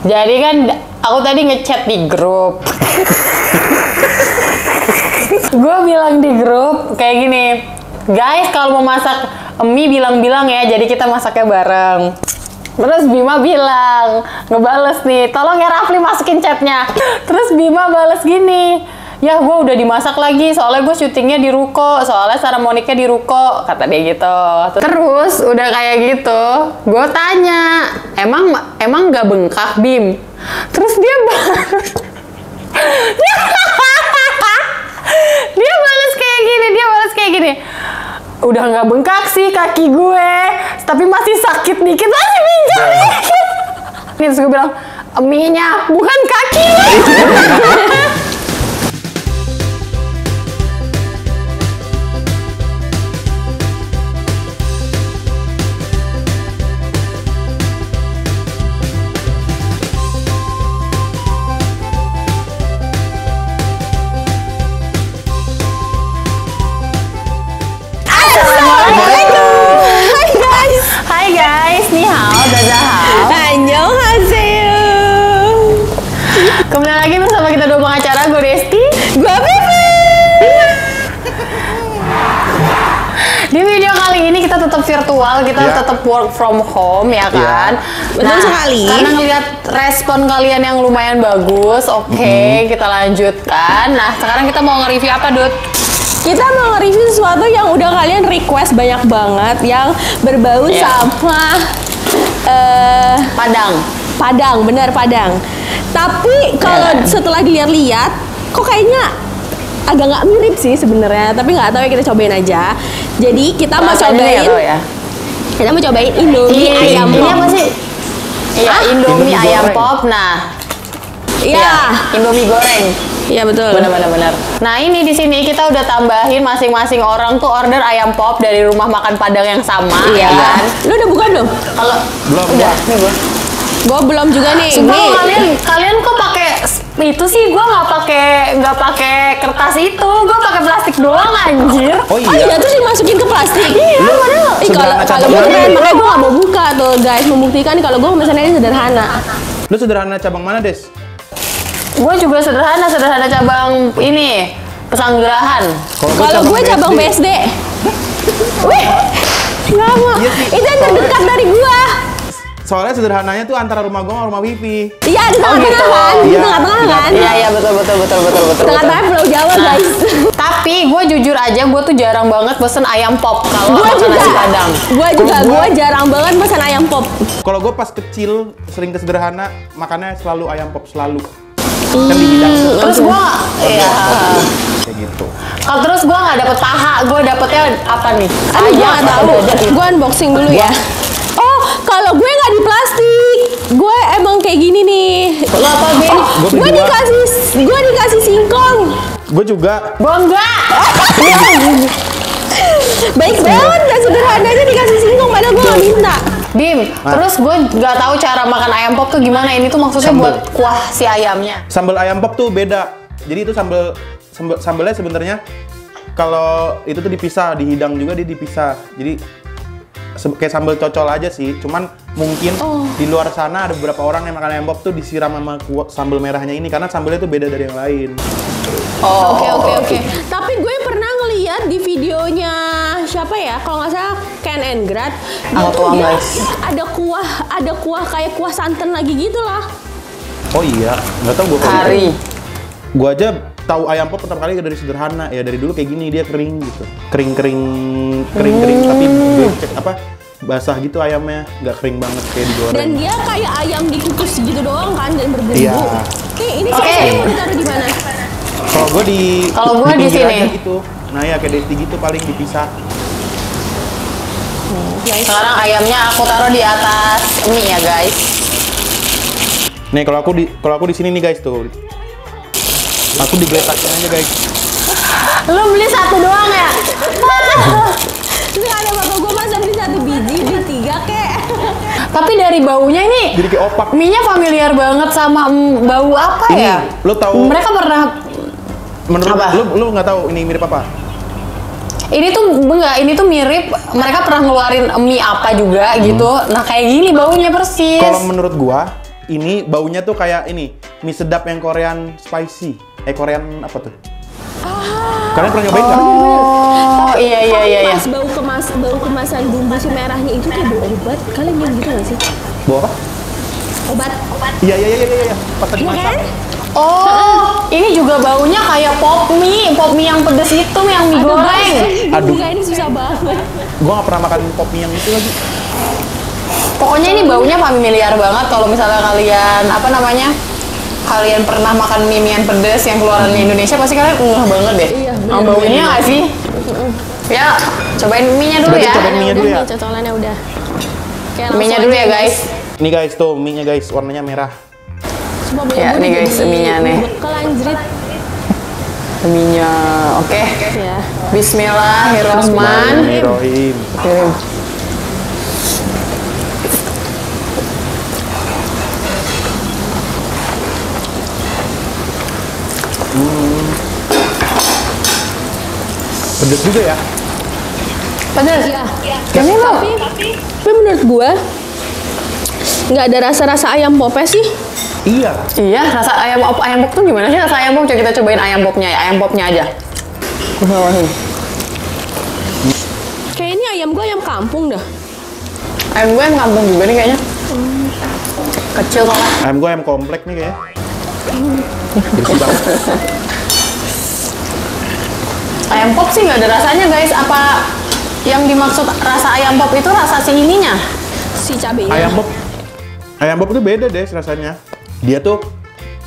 Jadi kan aku tadi ngechat di grup. Gue bilang di grup kayak gini, guys kalau mau masak mie bilang-bilang ya, jadi kita masaknya bareng. Terus Bima bilang, ngebales nih, tolong ya Rafli masukin chatnya. Terus Bima bales gini, ya gue udah dimasak lagi, soalnya gue syutingnya di ruko, soalnya seremoniknya di ruko, kata dia gitu. Terus udah kayak gitu, gue tanya, emang nggak bengkak Bim? Terus dia balas, dia balas kayak gini, udah nggak bengkak sih kaki gue, tapi masih sakit dikit, masih pinjam dikit. Terus gue bilang, mie-nya bukan kaki. Kembali lagi bersama kita dua pengacara, gue Desti, gue Vivi. Di video kali ini kita tetap virtual, kita tetap work from home ya kan. Betul sekali. Karena ngeliat respon kalian yang lumayan bagus, oke, kita lanjutkan. Nah sekarang kita mau nge-review apa, Dut? Kita mau nge-review sesuatu yang udah kalian request banyak banget, yang berbau sama Padang, bener Padang. Tapi kalau setelah dilihat-lihat, kok kayaknya agak nggak mirip sih sebenarnya. Tapi nggak tahu ya, kita cobain aja. Jadi kita mau cobain, kita mau cobain Indomie ayam pop. Ini apa sih? Iya, Indomie ayam pop. Nah, iya, Indomie goreng. Iya betul. Benar. Nah ini di sini kita udah tambahin masing-masing orang tuh order ayam pop dari rumah makan Padang yang sama. Iya kan? Lu udah buka belum? Kalau belum. Udah, nih gue. Gue belum juga nih. Sumpah kalian kok pakai itu sih? Gue nggak pakai kertas itu. Gue pakai plastik doang anjir. Oh iya. Terus dimasukin ke plastik. Iya, padahal. Kalau gue keren, makanya gue nggak mau buka tuh guys, membuktikan kalau gue pesannya sederhana. Lu sederhana cabang mana, Des? Gue juga sederhana cabang ini Pesanggerahan. Kalau gue cabang BSD. Wih, nggak mau. Itu yang terdekat dari gue. Soalnya sederhananya tuh antara rumah gua sama rumah Vivi. Iya, di tengah-tengah kan? Di tengah-tengah kan? Iya, betul. Tengah-tengah Pulau Jawa, guys. Tapi gue jujur aja, gue tuh jarang banget pesen ayam pop kalau makan nasi Padang. Gue jarang banget pesen ayam pop. Kalau gua pas kecil sering ke sederhana, makannya selalu ayam pop selalu. Kan di bidang. Terus gue, kayak gitu. Kalau terus gue nggak dapet paha, gue dapetnya apa nih? Gue nggak tahu. Gue unboxing dulu ya. Kalau gue nggak di plastik, gue emang kayak gini nih. Lo apa, Bin? Gue dikasih singkong. Gue juga. Gue enggak. Baik banget, dan sederhananya dikasih singkong, padahal gue nggak minta. Bim, terus gue nggak tahu cara makan ayam pop tuh gimana. Ini tuh maksudnya buat kuah si ayamnya. Sambal ayam pop tuh beda. Jadi itu sambalnya sebenarnya kalau itu tuh dipisah, dihidang juga dia dipisah. Jadi kayak sambal cocol aja sih, cuman mungkin di luar sana ada beberapa orang yang makan ayam pop tuh disiram sama sambal merahnya ini karena sambalnya tuh beda dari yang lain. Oke. Tapi gue pernah ngeliat di videonya siapa ya? Kalau nggak salah Ken and Grad. Dia ada kuah kayak kuah santan lagi gitu lah. Oh iya, nggak tahu gue. Hari. Gue aja tahu ayam pop pertama kali dari sederhana ya, dari dulu kayak gini, dia kering gitu, kering tapi basah gitu ayamnya, nggak kering banget kayak digoreng. Dan dia kayak ayam dikukus gitu doang kan, dan berbumbu. Iya. Ini sih mau ditaruh di mana? Kalau gue di sini gitu. Nah ya kayak Desti gitu paling dipisah. Sekarang ayamnya aku taruh di atas mie ya guys. Nih kalau aku di sini nih guys tuh. Aku digeletakin aja guys. Lu beli satu doang ya? Terus ada bapak gue masa beli 1 biji, beli 3 kek. Tapi dari baunya ini, jadi kayak opak. mie-nya familiar banget sama bau apa ini, ya? Lo tahu? Mereka pernah. Menurut lu nggak tahu ini mirip apa? Ini tuh mirip. Mereka pernah ngeluarin mie apa juga gitu. Nah kayak gini baunya persis. Kalau menurut gua ini baunya tuh kayak ini mie sedap yang Korean spicy. Korean apa tuh? Kalian pernah nyobain nggak? Oh iya. Pas bau kemasan bumbu si merahnya itu kayak bau obat. Kalian yang gitu nggak sih? Bau apa? Obat. Iya. Pas tadi masak. Oh, ini juga baunya kayak pop mie yang pedes itu, yang mie goreng. Aduh. Enggak, ini susah banget. Gua nggak pernah makan pop mie yang itu lagi. Pokoknya ini baunya familiar banget kalau misalnya kalian kalian pernah makan mie yang pedes yang keluaran Indonesia, pasti kalian ngeh banget deh. Iya, Sama baunya nggak sih? Ya, cobain mie-nya dulu ya. Cobain mie-nya dulu ya. Cocolannya udah. Mie-nya dulu ya guys. Nih guys tuh mie-nya guys, warnanya merah. Ya, nih guys, mie-nya nih. Kelanjrit. Mie-nya, oke. Ya. Bismillahirrahmanirrahim. Kirim. Pedes juga ya. Pedes. Iya. Ini loh. Tapi menurut gua nggak ada rasa-rasa ayam popnya sih. Iya. Iya, rasa ayam pop tuh gimana sih rasa ayam pop? Coba kita cobain ayam popnya ya, ayam popnya aja. Kayak ini ayam gua ayam kampung dah. Ayam gue ayam kampung juga nih kayaknya. Kecil soalnya. Ayam gue ayam komplek nih kayaknya. Bersih banget. Ayam pop sih nggak ada rasanya guys. Apa yang dimaksud rasa ayam pop itu rasa si ininya? Si cabenya. Ayam pop tuh beda deh rasanya. Dia tuh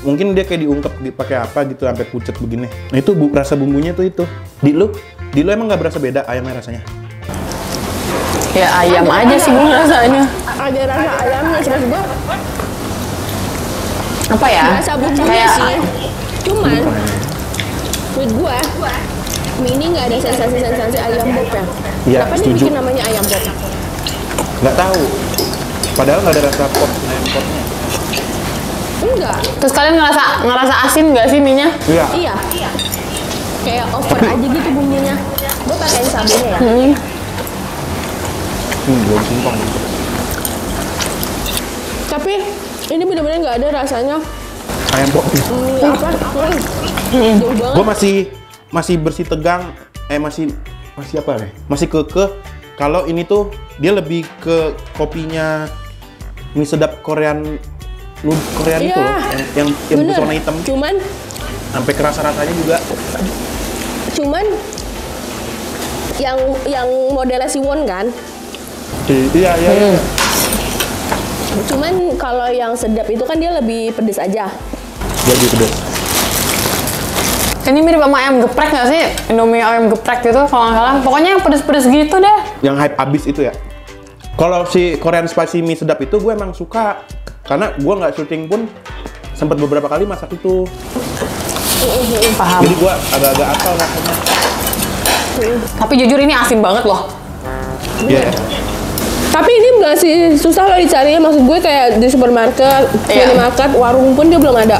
mungkin dia kayak diungkep dipakai apa gitu sampai pucet begini. Nah itu rasa bumbunya tuh itu. Di lu emang nggak berasa beda ayamnya rasanya? Ya ayam aja sih gue rasanya. Ada rasa ayamnya sih maksud gua. Apa ya? Rasa bumbunya Kayak sih. Cuman menurut gua mie ini nggak ada sensasi ayam pop ya. Iya, Kenapa dia setuju. bikin namanya ayam pop? Nggak tahu. Padahal nggak ada rasa pop ayam popnya. Enggak. Terus kalian ngerasa asin nggak sih mie-nya? Iya. Iya. Kayak over aja gitu bumbunya. Gua pakein sabenya ya. Belum simpang. Tapi ini benar-benar nggak ada rasanya Ayam pop. apa? Jauh banget. Gue masih bersih tegang. Masih apa nih? Masih kekeh. Kalau ini tuh dia lebih ke kopinya mie sedap Korean itu Iya. loh, yang Bener. warna hitam. Cuman Sampai kerasa rasanya juga. yang modelnya Siwon kan. Iya. Cuman kalau yang sedap itu kan dia lebih pedes aja. Dia lebih pedas. Ini mirip sama ayam geprek nggak sih? Indomie ayam geprek gitu kalau nggak salah. Pokoknya yang pedes-pedes gitu deh. Yang hype abis itu ya. Kalau si Korean spicy mie sedap itu gue emang suka. Karena gue nggak syuting pun sempat beberapa kali masak itu. Paham. Jadi gue agak-agak apal rasanya. Tapi jujur ini asin banget loh. Iya. Tapi ini masih susah loh dicarinya. Maksud gue kayak di supermarket, Iya. minimarket, warung pun dia belum ada.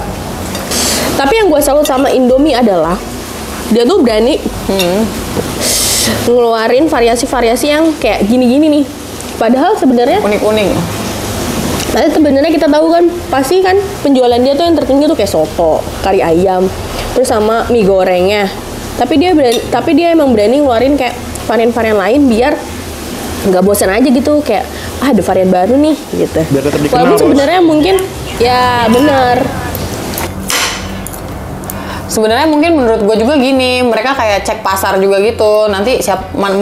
Tapi yang gue salut sama Indomie adalah dia tuh berani ngeluarin variasi-variasi yang kayak gini-gini nih. Padahal sebenarnya, Kuning-kuning. padahal sebenarnya kita tahu kan, pasti kan penjualan dia tuh yang tertinggi tuh kayak soto, kari ayam, terus sama mie gorengnya. Tapi dia emang berani ngeluarin kayak varian-varian lain biar nggak bosan aja gitu, kayak ada varian baru nih gitu. Biar tetap dikenal, Walaupun Bos. sebenarnya mungkin ya benar. Sebenarnya mungkin menurut gue juga gini, mereka kayak cek pasar juga gitu. Nanti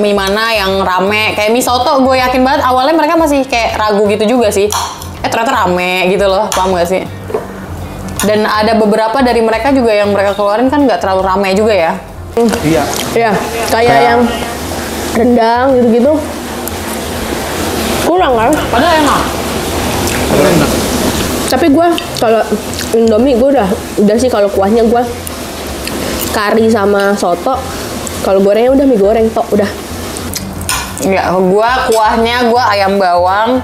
mie mana yang rame. Kayak mie soto, gue yakin banget awalnya mereka masih kayak ragu gitu juga sih. Ternyata rame gitu loh, paham gak sih? Dan ada beberapa dari mereka juga yang mereka keluarin kan nggak terlalu rame juga ya. Iya. Ya, kayak yang rendang gitu-gitu. Kurang kan? Padahal enak. Padahal enak. Tapi gue kalau Indomie gue udah sih kalau kuahnya gue kari sama soto. Kalau gorengnya udah mie goreng tok udah. Enggak, kuahnya ayam bawang,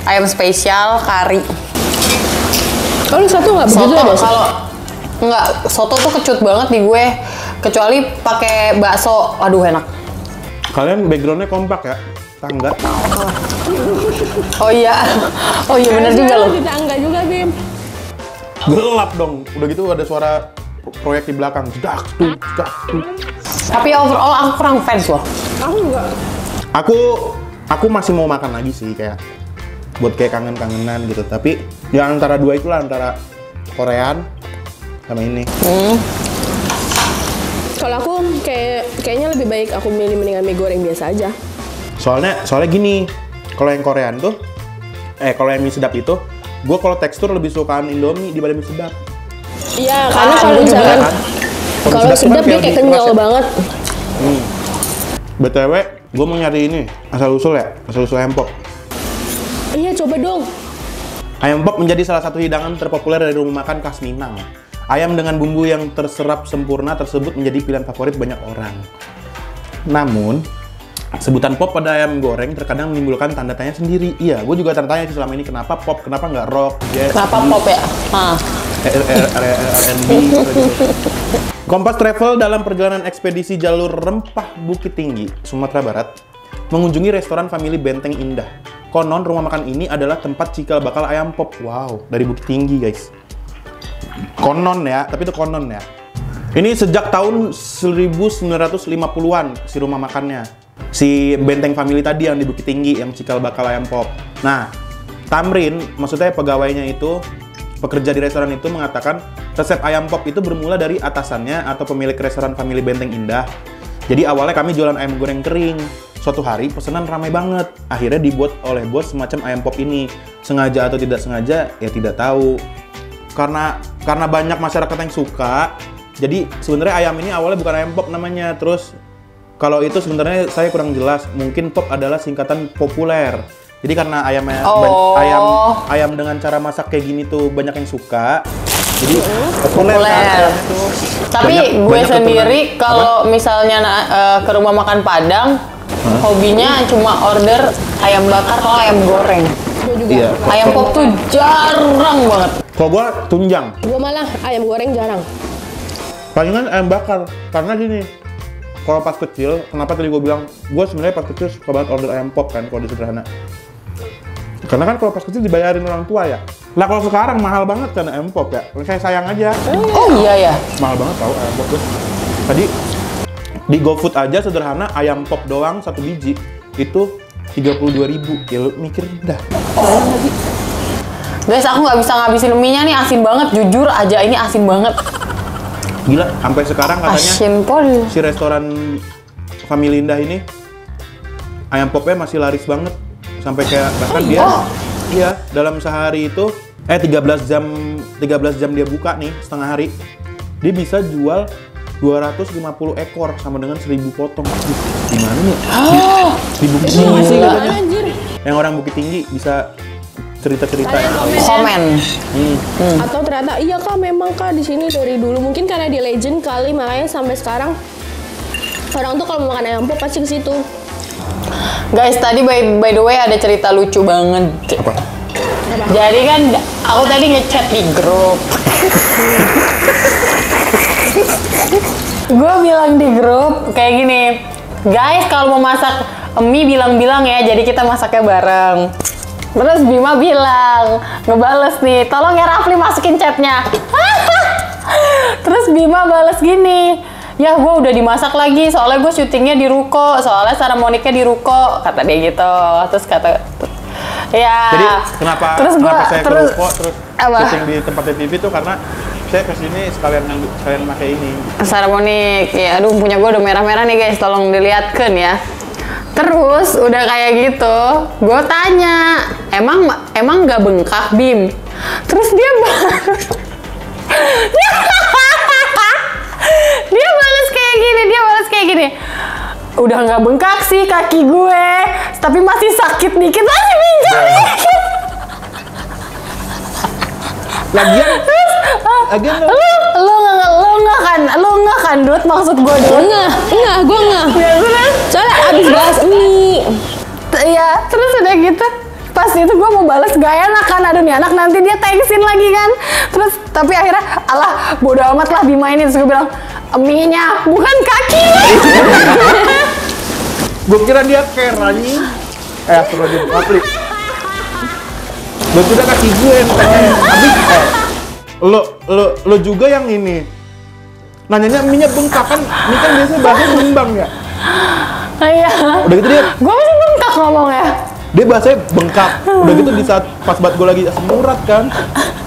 ayam spesial, kari. Kalau soto nggak begitu Soto ada. kalau enggak, soto tuh kecut banget di gue. Kecuali pakai bakso, aduh enak. Kalian backgroundnya kompak ya? Tangga. Oh iya benar juga loh. Di tangga juga, Bi. Bim? Gelap dong. Udah gitu ada suara proyek di belakang. Jedak tuh. Tapi overall aku kurang fans loh. Aku enggak. Aku masih mau makan lagi sih kayak buat kayak kangen-kangenan gitu. Tapi ya antara dua itulah, antara Korean sama ini. Kalau aku kayaknya lebih baik aku mendingan mie goreng biasa aja. Soalnya gini, kalau yang Korean tuh, kalau yang mie sedap itu, gue kalau tekstur lebih sukaan Indomie dibanding mie sedap. Iya, karena kalau misalkan kalau sedap dia kayak kenyal banget. BTW, gue mau nyari ini asal usul ayam pop. Iya, coba dong. Ayam pop menjadi salah satu hidangan terpopuler dari rumah makan khas Minang. Ayam dengan bumbu yang terserap sempurna tersebut menjadi pilihan favorit banyak orang. Namun, sebutan pop pada ayam goreng terkadang menimbulkan tanda tanya sendiri. Iya, gue juga tanda tanya sih selama ini, kenapa pop, kenapa nggak rock, jazz, Kenapa pop ya? R&B gitu. Kompas Travel dalam perjalanan ekspedisi jalur rempah Bukit Tinggi, Sumatera Barat, mengunjungi restoran Family Benteng Indah. Konon rumah makan ini adalah tempat cikal bakal ayam pop. Wow, dari Bukit Tinggi guys. Konon ya, tapi itu konon ya. Ini sejak tahun 1950-an si rumah makannya. Si Benteng Family tadi yang di Bukit Tinggi, yang cikal bakal ayam pop. Nah, Tamrin, maksudnya pegawainya itu, pekerja di restoran itu mengatakan resep ayam pop itu bermula dari atasannya atau pemilik restoran Family Benteng Indah. Jadi awalnya kami jualan ayam goreng kering. Suatu hari pesanan ramai banget. Akhirnya dibuat oleh bos semacam ayam pop ini. Sengaja atau tidak sengaja, ya tidak tahu. Karena banyak masyarakat yang suka, jadi sebenarnya ayam ini awalnya bukan ayam pop namanya. Terus kalau itu sebenarnya saya kurang jelas. Mungkin pop adalah singkatan populer. Jadi karena ayam dengan cara masak kayak gini tuh banyak yang suka. Jadi populer. Kan, Tapi gue sendiri kalau misalnya ke rumah makan Padang, hobinya cuma order ayam bakar atau ayam goreng. Gue juga. Iya. Ayam pop tuh jarang banget. Kalau gua tunjang. Gue malah ayam goreng jarang. Palingan ayam bakar. Karena gini, kalau pas kecil, kenapa tadi gue bilang, gue sebenarnya pas kecil suka banget order ayam pop kan, kalau di sederhana. Karena kan kalau pas kecil dibayarin orang tua ya. Lah kalau sekarang mahal banget kan ayam pop ya. Saya sayang aja. Oh iya ya. Mahal banget tau ayam pop tuh. Tadi di GoFood aja sederhana ayam pop doang 1 biji itu 32.000. Ya lu mikir dah. Guys, aku nggak bisa ngabisin mie-nya nih, asin banget. Jujur aja ini asin banget. Gila, sampai sekarang katanya Asin pol. si restoran Family Indah ini ayam popnya masih laris banget. Sampai kayak bahkan dia dalam sehari itu 13 jam dia buka nih, setengah hari. Dia bisa jual 250 ekor sama dengan 1000 potong. Gimana nih? Di Bukit Tinggi sih katanya. Yang orang Bukit Tinggi bisa cerita-cerita. Komen. Atau ternyata iya kak, memang kak di sini dari dulu, mungkin karena di legend kali, makanya sampai sekarang orang tuh kalau mau makan ayam pop pasti ke situ. Guys, tadi by the way ada cerita lucu banget. Apa? Jadi kan aku tadi ngechat di grup. Gue bilang di grup kayak gini, guys kalau mau masak mie bilang-bilang ya, jadi kita masaknya bareng. Terus Bima bilang, ngebales nih, tolong ya Rafli masukin chatnya. Terus Bima bales gini, ya gue udah dimasak lagi, soalnya gue syutingnya di ruko, soalnya seremoniknya di ruko, kata dia gitu. Terus kata, ya. Jadi kenapa saya ke ruko terus syuting di tempat TV itu karena saya kesini sekalian pakai ini. Seremonik, ya aduh punya gue udah merah-merah nih guys, tolong dilihatkan ya. Terus udah kayak gitu, gue tanya, emang nggak bengkak Bim? Terus dia balas kayak gini, udah nggak bengkak sih kaki gue, tapi masih sakit dikit, masih pinjam dikit. Lagian lo nggak kan Dut, maksud gue Dut? Enggak, gue enggak. Ya, Soalnya abis bahas mie. Iya, terus udah gitu pas itu gue mau balas gak enak kan, aduh nih anak nanti dia thanksin lagi kan. Terus tapi akhirnya alah bodo amat lah Bima ini, terus gue bilang mie-nya bukan kaki. gue kira dia kayak ranyi. Astagfirullah, Rafli. Gue kira kaki gue yang tanyain. Habis lo juga yang ini. Nanyanya mie-nya bengkak kan? Mie kan biasanya bahasanya bembang ya. Iya. Udah gitu dia. Gue masih bengkak ngomongnya. Dia bahasanya bengkak. Udah gitu di saat pas banget gue lagi asam urat kan,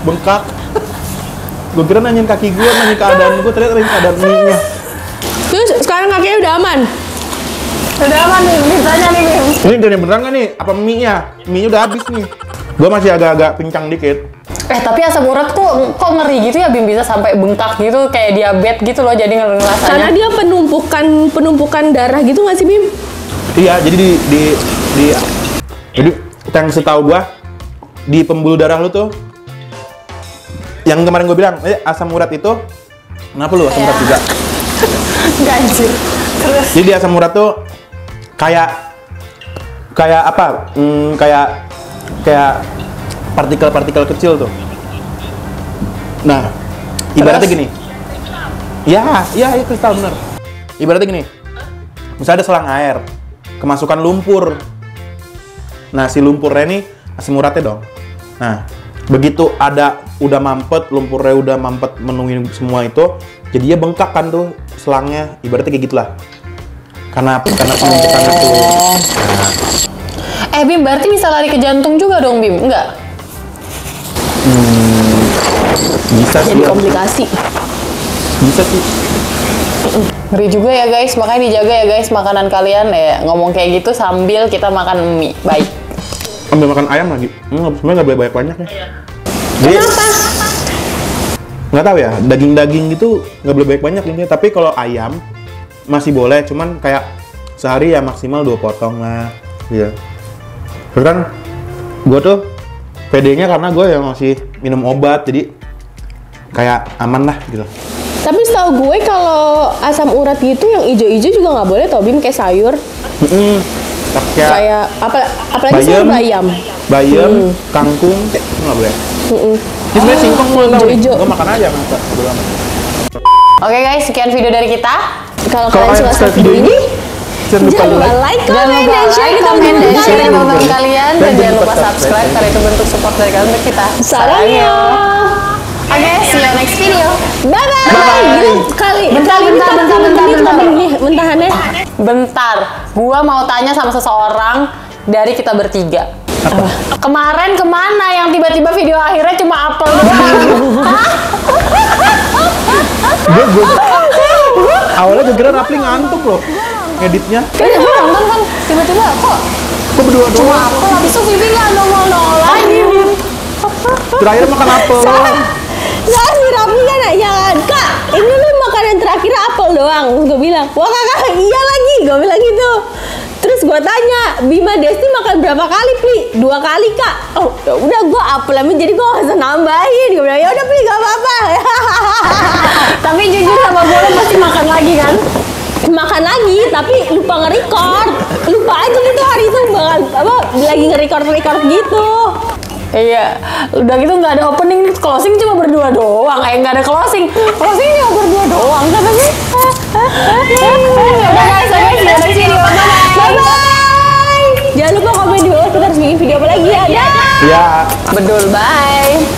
bengkak. Gue kira nanyain kaki gue, nanyain keadaan gue, ternyata nanyain keadaan mie-nya. Terus sekarang kakinya udah aman? Udah aman nih, misalnya nih Bim. Ini jadi beneran nggak nih? Apa mie-nya? Mie-nya udah habis nih. Gue masih agak-agak pincang dikit. Tapi asam urat tuh kok ngeri gitu ya Bim, bisa sampai bengkak gitu, kayak diabetes gitu loh, jadi ngerasanya. Karena dia penumpukan darah gitu nggak sih Bim? Iya, jadi jadi yang setahu gua di pembuluh darah lu tuh yang kemarin gua bilang, asam urat itu kenapa lu asam urat juga? Ganjir. Terus Jadi asam urat tuh kayak apa? Kayak partikel-partikel kecil tuh. Nah, ibaratnya gini. Ya itu kristal bener. Ibaratnya gini. Misalnya ada selang air, kemasukan lumpur. Nah, si lumpurnya ini asam uratnya dong. Nah, begitu udah mampet, lumpurnya udah mampet menuhin semua itu, jadinya bengkak kan tuh selangnya. Ibaratnya kayak gitulah. Karena penumpukan itu. Nah. Bim, berarti bisa lari ke jantung juga dong Bim? Enggak? Bisa sih. Jadi komplikasi. Bisa sih. Ngeri juga ya guys, makanya dijaga ya guys makanan kalian ya. Ngomong kayak gitu sambil kita makan mie. Baik. Ambil makan ayam lagi. Sebenarnya nggak boleh banyak ya. Kenapa? Nggak tahu ya, daging-daging gitu nggak boleh banyak intinya. Tapi kalau ayam masih boleh, cuman kayak sehari ya maksimal 2 potong lah. Iya. Terus kan gue tuh PD-nya karena gue yang masih minum obat, jadi kayak aman lah gitu. Tapi setahu gue kalau asam urat gitu yang ijo-ijo juga nggak boleh tau Bim, kayak sayur. Kayak apalagi sayur bayam. Bayam, kangkung, itu nggak boleh. Ini sebenarnya singkong gue tau nih, gue makan aja masa. Oke guys, sekian video dari kita. Kalau kalian suka video ini, jangan lupa like, comment, dan share ke teman-teman kalian. Dan jangan lupa subscribe, karena itu bentuk support dari kalian untuk kita. Salamnya. Oke, see you next video. Bye-bye. Bentar. Mentahannya. Bentar, gua mau tanya sama seseorang dari kita bertiga. Kemarin kemana yang tiba-tiba video akhirnya cuma apel doang? Awalnya gue kira Rapli ngantuk loh ngeditnya. Kayaknya gue nonton kan, tiba-tiba kok berdua cuma doang. apel, habis itu Vivi nggak nongol lagi. Terakhir makan apel. Soalnya si Raffi kan nanya kan, Kak, ini lu makanan terakhir apel doang. Terus gue bilang, wah kakak iya lagi, gue bilang gitu. Terus gue tanya, Bima Desti makan berapa kali, Pli? 2 kali, Kak. Oh, ya udah gue apel jadi gue gak usah nambahin. Gue bilang, ya udah Pli, gak apa-apa. Tapi jujur sama gue pasti makan lagi kan? Makan lagi, tapi lupa nge-record. Lupa aja gitu hari itu lagi nge-record gitu. Iya, udah gitu nggak ada opening, closing cuma berdua doang. Nggak ada closing cuma berdua doang katanya. Udah guys, sampai next video. Bye. Jangan lupa komen di bawah, kita harus bikin video apa lagi ya. Ya. Bedul, bye.